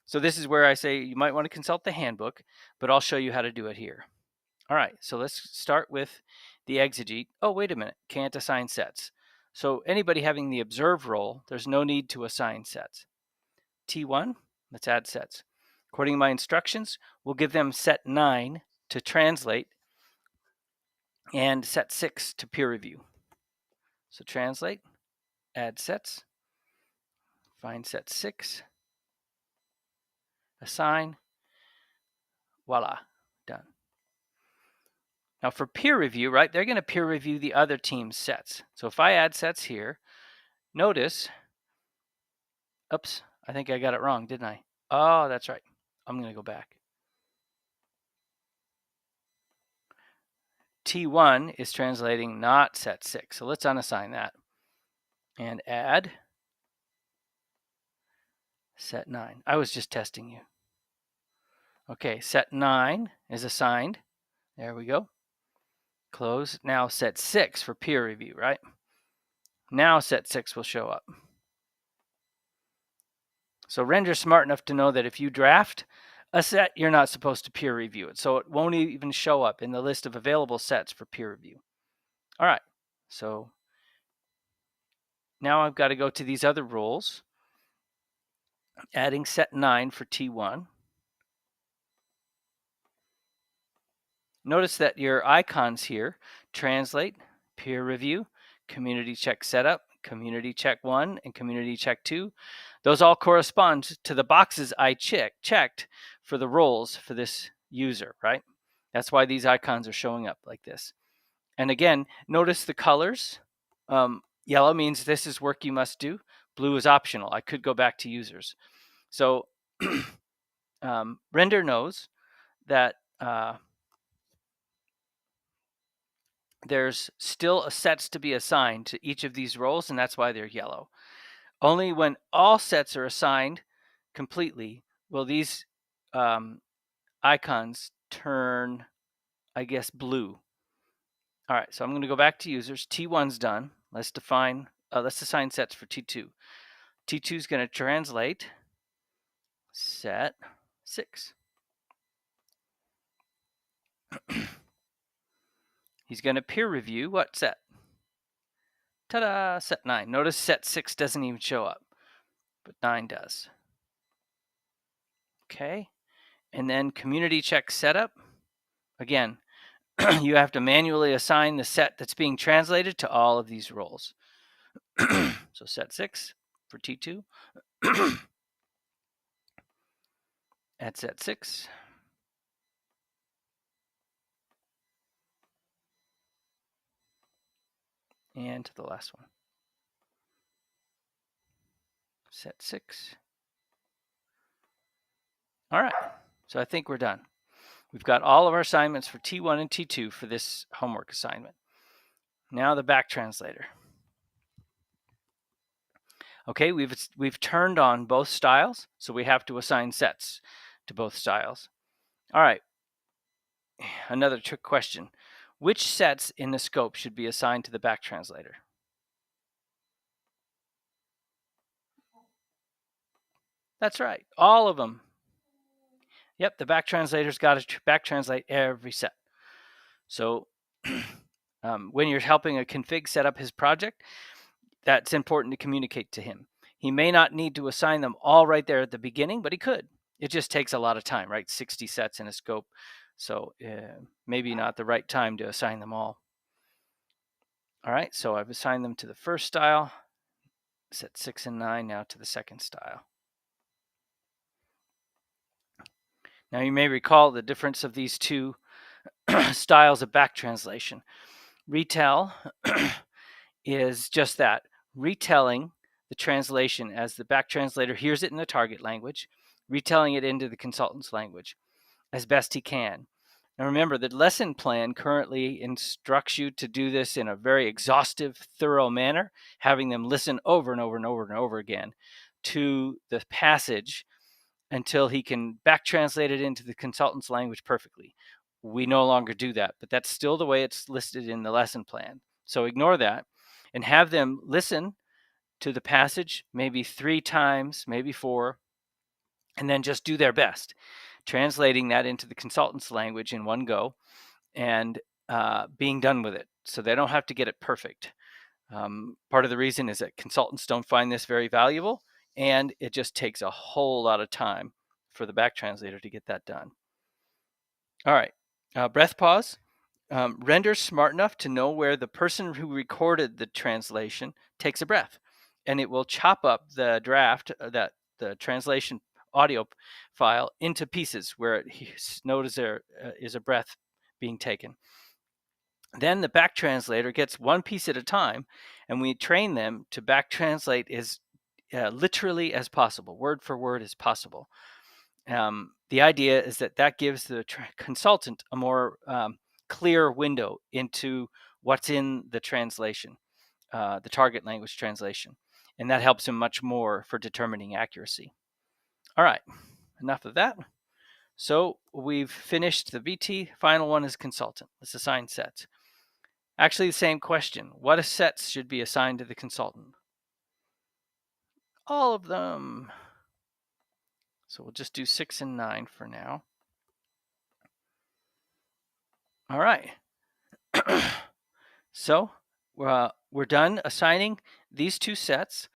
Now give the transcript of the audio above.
So this is where I say you might want to consult the handbook, but I'll show you how to do it here. All right, so let's start with the exegete. Oh, wait a minute, can't assign sets. So anybody having the observe role, there's no need to assign sets. T1, let's add sets. According to my instructions, we'll give them set 9 to translate and set 6 to peer review. So translate, add sets, find set 6, assign, voila, done. Now for peer review, right, they're going to peer review the other team's sets. So if I add sets here, notice, oops, I think I got it wrong, didn't I? Oh, that's right. I'm going to go back. T1 is translating not set 6. So let's unassign that and add set 9. I was just testing you. Okay, set 9 is assigned. There we go. Close. Now set 6 for peer review, right? Now set 6 will show up. So Render's smart enough to know that if you draft a set, you're not supposed to peer review it. So it won't even show up in the list of available sets for peer review. All right, so now I've got to go to these other rules, adding set 9 for T1. Notice that your icons here, translate, peer review, community check setup, community check 1, and community check 2, those all correspond to the boxes I checked for the roles for this user, right? That's why these icons are showing up like this. And again, notice the colors. Yellow means this is work you must do. Blue is optional. I could go back to users. So Render knows that there's still sets to be assigned to each of these roles, and that's why they're yellow. Only when all sets are assigned completely will these icons turn, I guess, blue. All right, so I'm going to go back to users. T1's done. Let's assign sets for T2. T2 is going to translate set 6. He's going to peer review what set? Ta-da, set 9. Notice set 6 doesn't even show up, but 9 does. Okay, and then community check setup. Again, you have to manually assign the set that's being translated to all of these roles. So set 6 for T2. Add set 6. And to the last one. Set 6. All right, so I think we're done. We've got all of our assignments for T1 and T2 for this homework assignment. Now the back translator. Okay, we've turned on both styles, so we have to assign sets to both styles. All right, another trick question. Which sets in the scope should be assigned to the back translator? That's right, all of them. Yep, the back translator's got to back translate every set. So when you're helping a config set up his project, that's important to communicate to him. He may not need to assign them all right there at the beginning, but he could. It just takes a lot of time, right? 60 sets in a scope. So maybe not the right time to assign them all. All right, so I've assigned them to the first style, set 6 and 9 now to the second style. Now you may recall the difference of these two styles of back translation. Retell is just that, retelling the translation as the back translator hears it in the target language, retelling it into the consultant's language as best he can. Now remember, the lesson plan currently instructs you to do this in a very exhaustive, thorough manner, having them listen over and over and over and over again to the passage until he can back translate it into the consultant's language perfectly. We no longer do that, but that's still the way it's listed in the lesson plan. So ignore that and have them listen to the passage maybe 3 times, maybe 4, and then just do their best, translating that into the consultant's language in one go and being done with it. So they don't have to get it perfect. Part of the reason is that consultants don't find this very valuable, and it just takes a whole lot of time for the back translator to get that done. All right, breath pause. Render smart enough to know where the person who recorded the translation takes a breath, and it will chop up the draft, that the translation audio file, into pieces where it notices there is a breath being taken. Then the back translator gets one piece at a time, and we train them to back translate as literally as possible, word for word as possible. The idea is that gives the consultant a more clear window into what's in the translation, the target language translation, and that helps him much more for determining accuracy. All right, enough of that. So we've finished the VT. Final one is consultant. Let's assign sets. Actually, the same question. What sets should be assigned to the consultant? All of them. So we'll just do 6 and 9 for now. All right. So we're done assigning these two sets.